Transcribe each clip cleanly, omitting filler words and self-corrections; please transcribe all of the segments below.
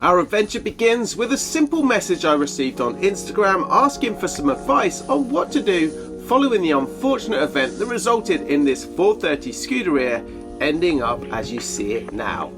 Our adventure begins with a simple message I received on Instagram asking for some advice on what to do following the unfortunate event that resulted in this 430 Scuderia ending up as you see it now.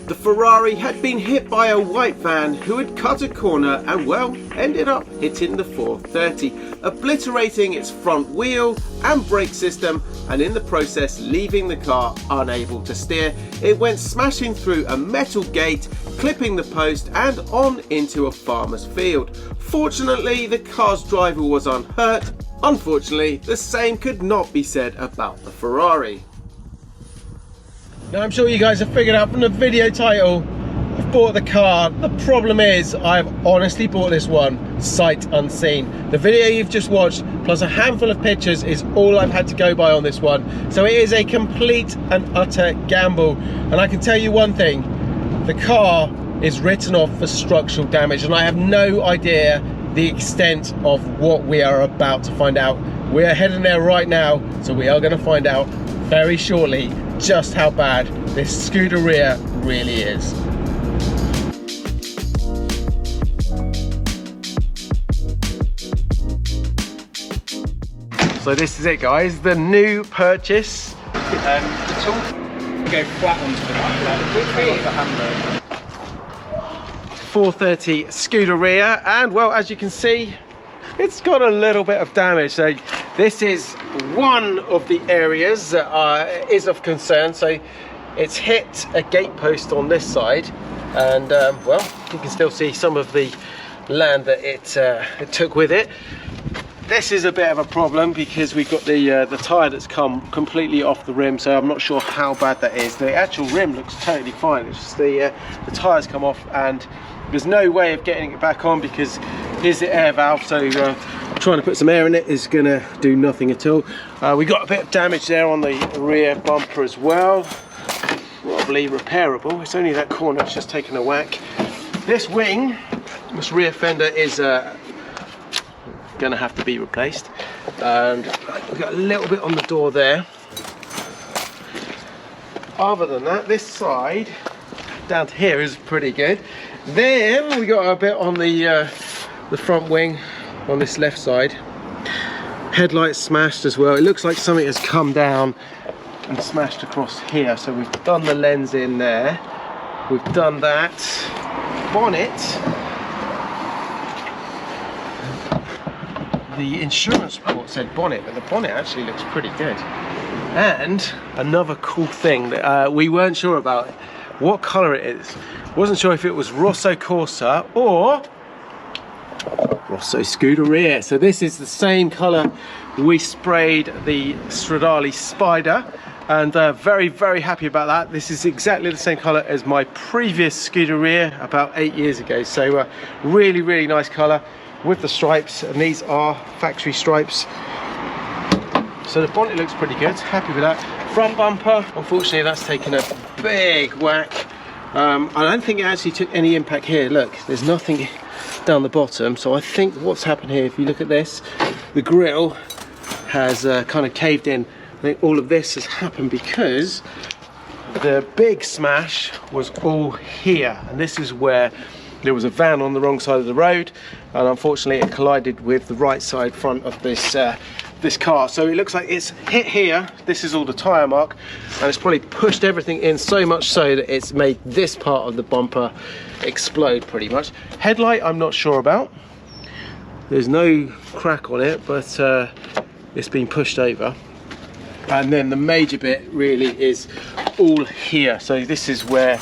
The Ferrari had been hit by a white van who had cut a corner and, well, ended up hitting the 430, obliterating its front wheel and brake system, and in the process leaving the car unable to steer. It went smashing through a metal gate, clipping the post and on into a farmer's field. Fortunately, the car's driver was unhurt. Unfortunately, the same could not be said about the Ferrari. Now, I'm sure you guys have figured out from the video title, I've bought the car. The problem is I've honestly bought this one sight unseen. The video you've just watched plus a handful of pictures is all I've had to go by on this one. So it is a complete and utter gamble. And I can tell you one thing, the car is written off for structural damage and I have no idea the extent of what we are about to find out. We are heading there right now, so we are going to find out very shortly just how bad this Scuderia really is. So this is it, guys, the new purchase. The tool go flat onto the handle. 430 Scuderia, and well, as you can see, it's got a little bit of damage. So this is one of the areas that is of concern. So it's hit a gate post on this side, and well, you can still see some of the land that it took with it. This is a bit of a problem because we've got the tyre that's come completely off the rim, so I'm not sure how bad that is. The actual rim looks totally fine. It's just the tyres come off and there's no way of getting it back on because here's the air valve, so trying to put some air in it is gonna do nothing at all. We got a bit of damage there on the rear bumper as well, probably repairable. It's only that corner, it's just taken a whack. This wing, this rear fender is gonna have to be replaced, and we've got a little bit on the door there. Other than that, this side down to here is pretty good. Then we got a bit on the front wing on this left side. Headlights smashed as well. It looks like something has come down and smashed across here. So we've done the lens in there. We've done that. Bonnet. The insurance report said bonnet, but the bonnet actually looks pretty good. And another cool thing that we weren't sure about, what colour it is. Wasn't sure if it was Rosso Corsa or Rosso Scuderia. So this is the same colour we sprayed the Stradale Spider, and very, very happy about that. This is exactly the same colour as my previous Scuderia about 8 years ago. So really, really nice colour with the stripes, and these are factory stripes. So the bonnet looks pretty good, happy with that. Front bumper, unfortunately that's taken a big whack. I don't think it actually took any impact here. Look, there's nothing down the bottom, so I think what's happened here, if you look at this, the grille has kind of caved in. I think all of this has happened because the big smash was all here, and this is where there was a van on the wrong side of the road, and unfortunately it collided with the right side front of this this car. So it looks like it's hit here. This is all the tyre mark, and it's probably pushed everything in so much so that it's made this part of the bumper explode pretty much. Headlight I'm not sure about. There's no crack on it, but it's been pushed over. And then the major bit really is all here. So this is where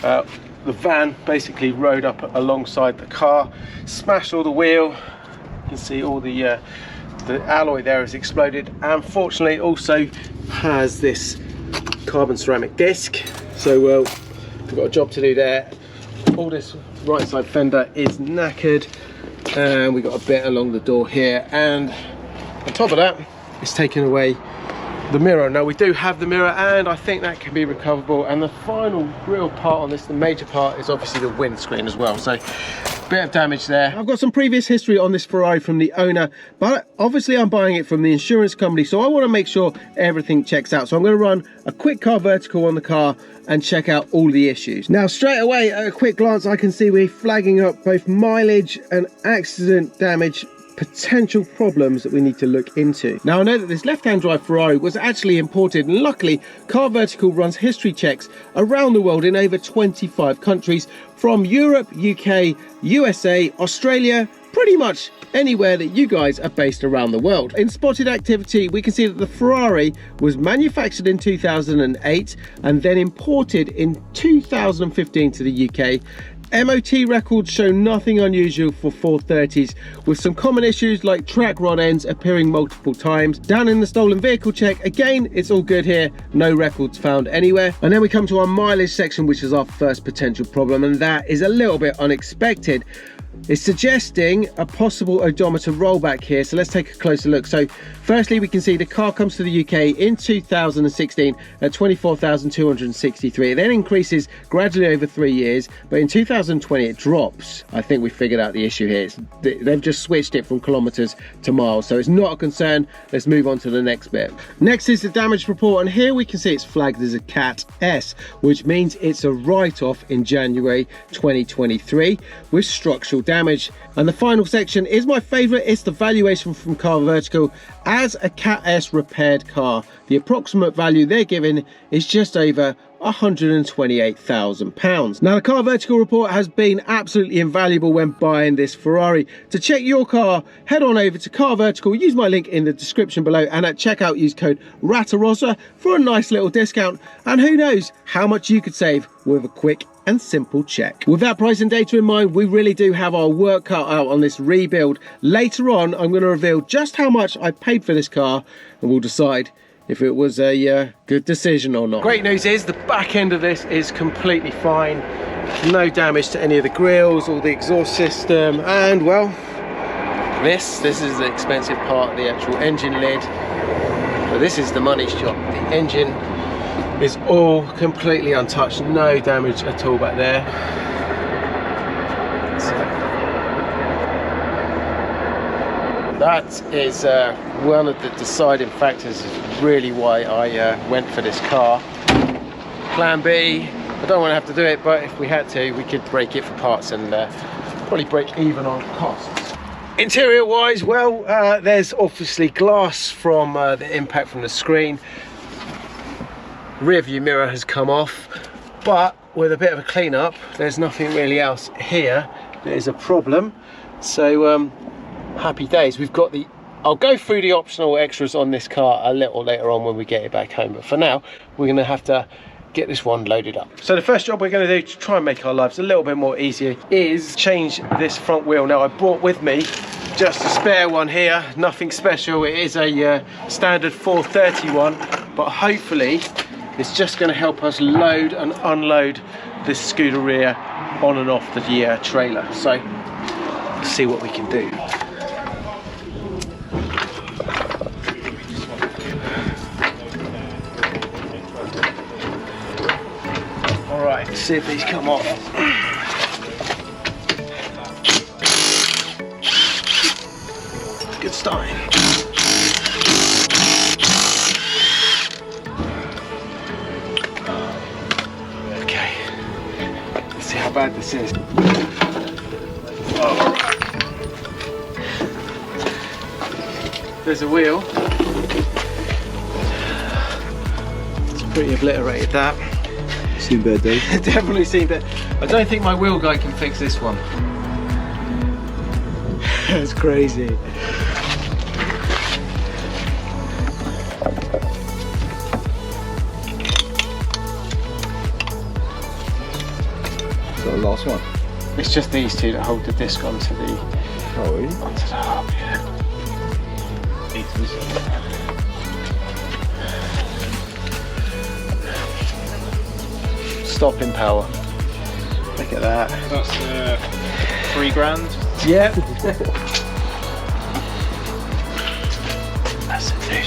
the van basically rode up alongside the car, smashed all the wheel. You can see all the alloy there has exploded, and fortunately also has this carbon ceramic disc. So we've got a job to do there. All this right side fender is knackered, and we've got a bit along the door here, and on top of that it's taken away the mirror. Now we do have the mirror, and I think that can be recoverable. And the final real part on this, the major part, is obviously the windscreen as well. So bit of damage there. I've got some previous history on this Ferrari from the owner, but obviously I'm buying it from the insurance company, so I want to make sure everything checks out. So I'm going to run a quick CarVertical on the car and check out all the issues. Now straight away at a quick glance I can see we're flagging up both mileage and accident damage potential problems that we need to look into. Now I know that this left-hand drive Ferrari was actually imported, and luckily CarVertical runs history checks around the world in over 25 countries, from Europe, UK, USA, Australia, pretty much anywhere that you guys are based around the world. In spotted activity, we can see that the Ferrari was manufactured in 2008 and then imported in 2015 to the UK. MOT records show nothing unusual for 430s, with some common issues like track rod ends appearing multiple times. Down in the stolen vehicle check, again, it's all good here, no records found anywhere. And then we come to our mileage section, which is our first potential problem, and that is a little bit unexpected. It's suggesting a possible odometer rollback here, so let's take a closer look. So firstly, we can see the car comes to the UK in 2016 at 24,263. It then increases gradually over 3 years, but in 2020 it drops. I think we figured out the issue here. They've just switched it from kilometers to miles, so it's not a concern. Let's move on to the next bit. Next is the damage report, and here we can see it's flagged as a Cat S, which means it's a write-off in January 2023 with structural damage. And the final section is my favorite. It's the valuation from CarVertical as a Cat S repaired car. The approximate value they're giving is just over £128,000. Now the CarVertical report has been absolutely invaluable when buying this Ferrari. To check your car, head on over to CarVertical, use my link in the description below, and at checkout use code Ratarossa for a nice little discount, and who knows how much you could save with a quick and simple check. With that price and data in mind, we really do have our work cut out on this rebuild. Later on, I'm going to reveal just how much I paid for this car, and we'll decide if it was a good decision or not. Great news is the back end of this is completely fine. No damage to any of the grills or the exhaust system, and well, this is the expensive part, the actual engine lid. But this is the money shot. The engine is all completely untouched, no damage at all back there. So that is one of the deciding factors, is really why I went for this car. Plan B, I don't want to have to do it, but if we had to, we could break it for parts and probably break even on costs. Interior wise, well, there's obviously glass from the impact from the screen. Rear view mirror has come off, but with a bit of a clean up, there's nothing really else here that is a problem. So happy days. We've got the, I'll go through the optional extras on this car a little later on when we get it back home, but for now we're going to have to get this one loaded up. So the first job we're going to do to try and make our lives a little bit more easier is change this front wheel. Now I brought with me just a spare one here, nothing special. It is a standard 431, but hopefully it's just going to help us load and unload this Scuderia on and off the trailer. So let's see what we can do. All right, let's see if these come off. Good starting. How bad this is. Alright. There's a wheel. It's pretty obliterated, that. Seen bad days. Definitely seen bad. I don't think my wheel guy can fix this one. That's crazy. The last one. It's just these two that hold the disc onto the onto the hub. Yeah. Stopping power. Look at that. That's £3 grand. Yeah. That's it, dude.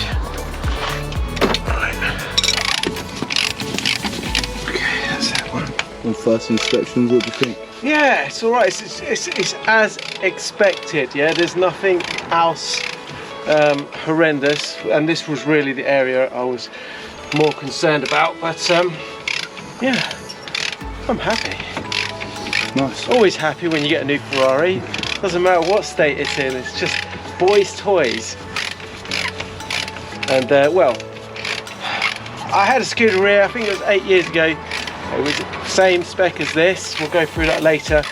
on first inspections? What do you think? Yeah, it's all right. It's as expected. Yeah, there's nothing else horrendous, and this was really the area I was more concerned about. But yeah, I'm happy. Nice. Always happy when you get a new Ferrari. Doesn't matter what state it's in. It's just boys' toys. And well, I had a Scuderia. I think it was 8 years ago. It was the same spec as this. We'll go through that later.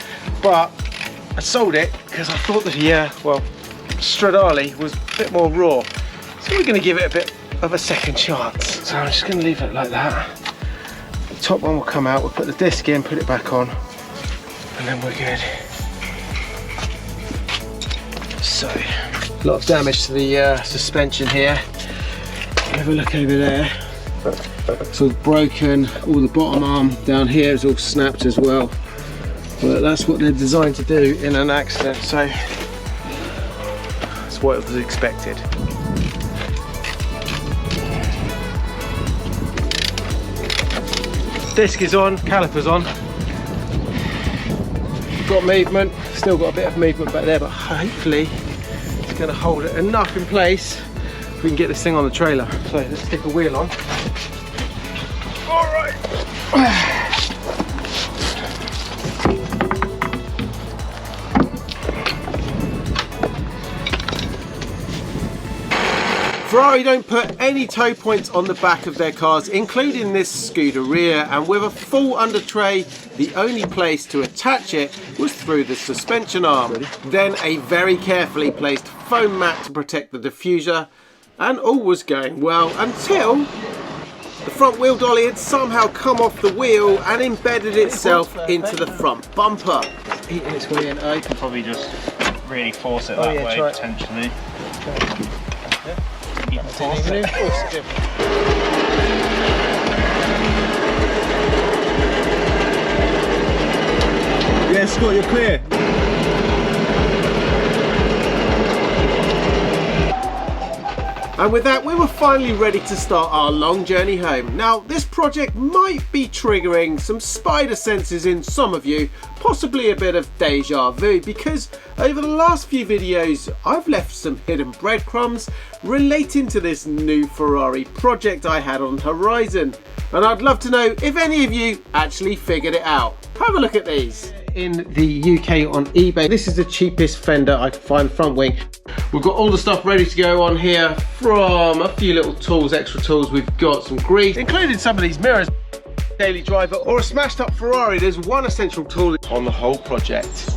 But I sold it because I thought that Stradale was a bit more raw. So we're going to give it a bit of a second chance. So I'm just going to leave it like that. The top one will come out. We'll put the disc in, put it back on, and then we're good. So, a lot of damage to the suspension here. Have a look over there. It's all broken. All the bottom arm down here is all snapped as well. But that's what they're designed to do in an accident. So that's what was expected. Disc is on, caliper's on. Got movement, still got a bit of movement back there, but hopefully it's going to hold it enough in place we can get this thing on the trailer. So let's stick a wheel on. All right. Ferrari don't put any tow points on the back of their cars, including this Scuderia, and with a full under tray, the only place to attach it was through the suspension arm. Then a very carefully placed foam mat to protect the diffuser, and all was going well until the front wheel dolly had somehow come off the wheel and embedded itself into the front bumper. It's eating its way in. You can probably just really force it that way, potentially. You can force it. Yeah, Scott, you're clear. And with that, we were finally ready to start our long journey home. Now, this project might be triggering some spider senses in some of you, possibly a bit of deja vu, because over the last few videos, I've left some hidden breadcrumbs relating to this new Ferrari project I had on the horizon. And I'd love to know if any of you actually figured it out. Have a look at these. In the UK on eBay, this is the cheapest fender I could find, front wing. We've got all the stuff ready to go on here, from a few little tools, extra tools. We've got some grease, including some of these mirrors, daily driver, or a smashed up Ferrari. There's one essential tool on the whole project.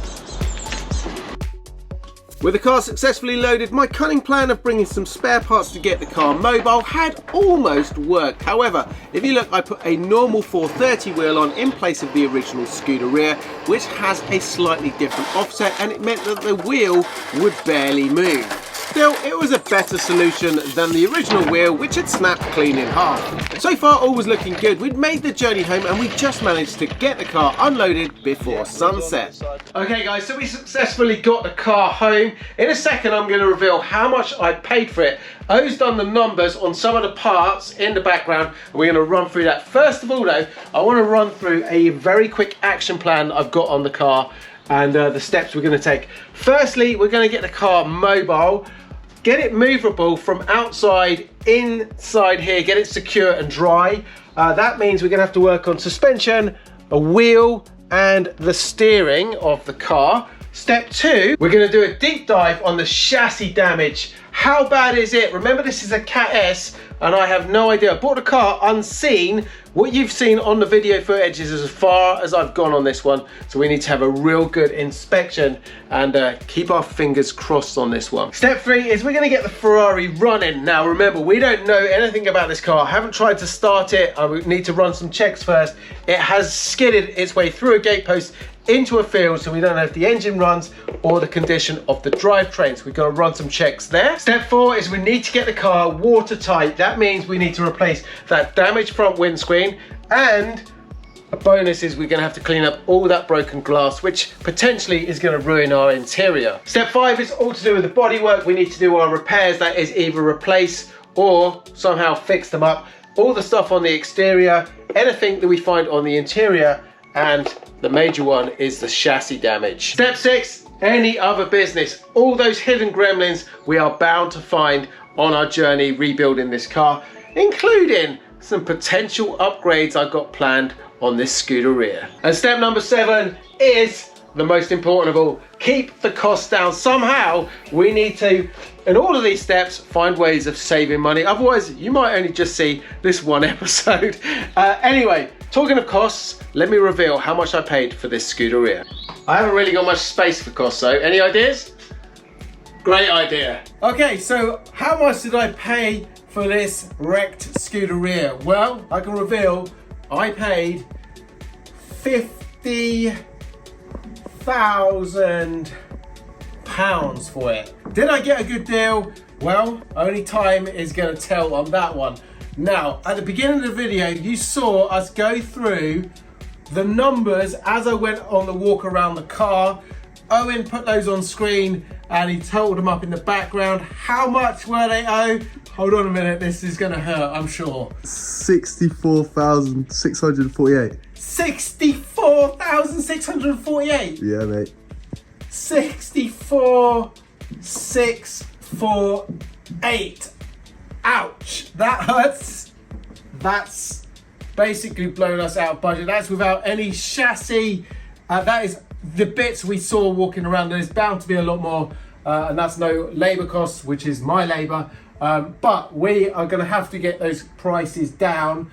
With the car successfully loaded, my cunning plan of bringing some spare parts to get the car mobile had almost worked. However, if you look, I put a normal 430 wheel on in place of the original Scuderia, which has a slightly different offset, and it meant that the wheel would barely move. Still, it was a better solution than the original wheel, which had snapped clean in half. So far, all was looking good. We'd made the journey home and we just managed to get the car unloaded before sunset. Okay guys, so we successfully got the car home. In a second, I'm going to reveal how much I paid for it. O's done the numbers on some of the parts in the background, and we're going to run through that. First of all though, I want to run through a very quick action plan I've got on the car and the steps we're going to take. Firstly, we're going to get the car mobile, get it movable from outside inside here, get it secure and dry. That means we're going to have to work on suspension, a wheel, and the steering of the car. Step 2, we're going to do a deep dive on the chassis damage. How bad is it? Remember, this is a Cat S and I have no idea. I bought the car unseen. What you've seen on the video footage is as far as I've gone on this one. So we need to have a real good inspection and keep our fingers crossed on this one. Step 3 is we're going to get the Ferrari running. Now remember, we don't know anything about this car. I haven't tried to start it. I need to run some checks first. It has skidded its way through a gate post into a field, so we don't know if the engine runs or the condition of the drivetrain. So we've got to run some checks there. Step 4 is we need to get the car watertight. That means we need to replace that damaged front windscreen, and a bonus is we're going to have to clean up all that broken glass, which potentially is going to ruin our interior. Step 5 is all to do with the bodywork. We need to do our repairs, that is either replace or somehow fix them up. All the stuff on the exterior, anything that we find on the interior, and the major one is the chassis damage. Step 6, any other business. All those hidden gremlins we are bound to find on our journey rebuilding this car, including some potential upgrades I've got planned on this Scuderia. And step number 7 is the most important of all. Keep the costs down. Somehow we need to, in all of these steps, find ways of saving money. Otherwise, you might only just see this one episode. Anyway, talking of costs, let me reveal how much I paid for this Scuderia. I haven't really got much space for costs though. Any ideas? Great idea. Okay, so how much did I pay for this wrecked Scuderia? Well, I can reveal I paid £50,000 for it. Did I get a good deal? Well, only time is going to tell on that one. Now, at the beginning of the video, you saw us go through the numbers as I went on the walk around the car. Owen put those on screen and he totaled them up in the background. How much were they, O? Hold on a minute, this is going to hurt, I'm sure. 64,648. 64,648? Yeah, mate. 64,648. Ouch, that hurts. That's basically blown us out of budget. That's without any chassis. That is the bits we saw walking around. There's bound to be a lot more, and that's no labor costs, which is my labor. But we are going to have to get those prices down.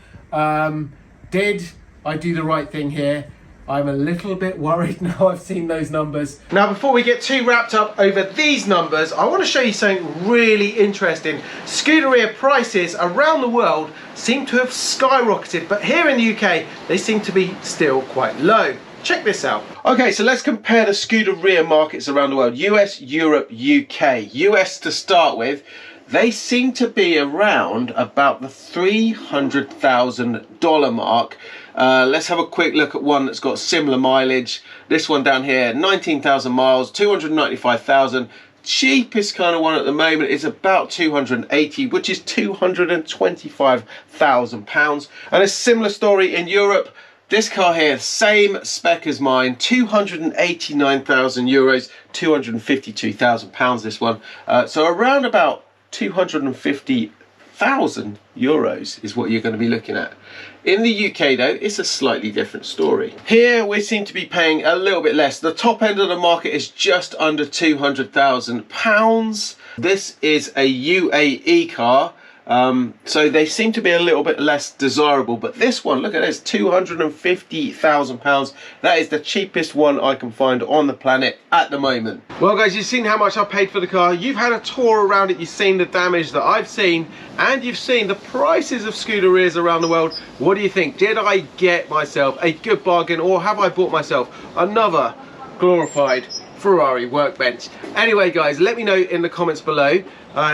Did I do the right thing here? I'm a little bit worried now I've seen those numbers. Now, before we get too wrapped up over these numbers, I want to show you something really interesting. Scuderia prices around the world seem to have skyrocketed, but here in the UK, they seem to be still quite low. Check this out. Okay, so let's compare the Scuderia markets around the world. US, Europe, UK. US to start with. They seem to be around about the $300,000 mark. Let's have a quick look at one that's got similar mileage. This one down here, 19,000 miles, 295,000. Cheapest kind of one at the moment is about 280, which is £225,000. And a similar story in Europe. This car here, same spec as mine, 289,000 euros, 252,000 pounds this one. So around about 250,000 euros is what you're going to be looking at. In the UK though, it's a slightly different story. Here we seem to be paying a little bit less. The top end of the market is just under 200,000 pounds. This is a UAE car. So they seem to be a little bit less desirable, but this one, look at this, £250,000. That is the cheapest one I can find on the planet at the moment. Well guys, you've seen how much I paid for the car. You've had a tour around it, you've seen the damage that I've seen, and you've seen the prices of Scuderias around the world. What do you think? Did I get myself a good bargain, or have I bought myself another glorified Ferrari workbench? Anyway guys, let me know in the comments below.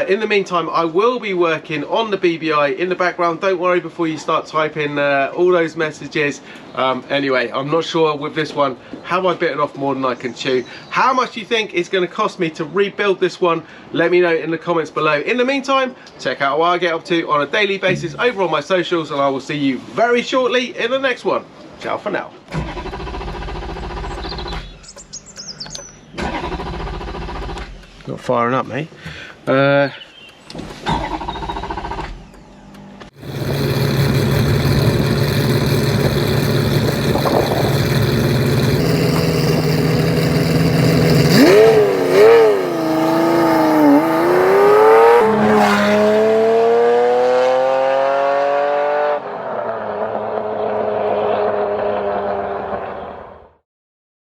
In the meantime, I will be working on the BBI in the background. Don't worry before you start typing all those messages. Anyway, I'm not sure with this one, have I bitten off more than I can chew? How much do you think it's going to cost me to rebuild this one? Let me know in the comments below. In the meantime, check out what I get up to on a daily basis over on my socials, and I will see you very shortly in the next one. Ciao for now. Not firing up, mate.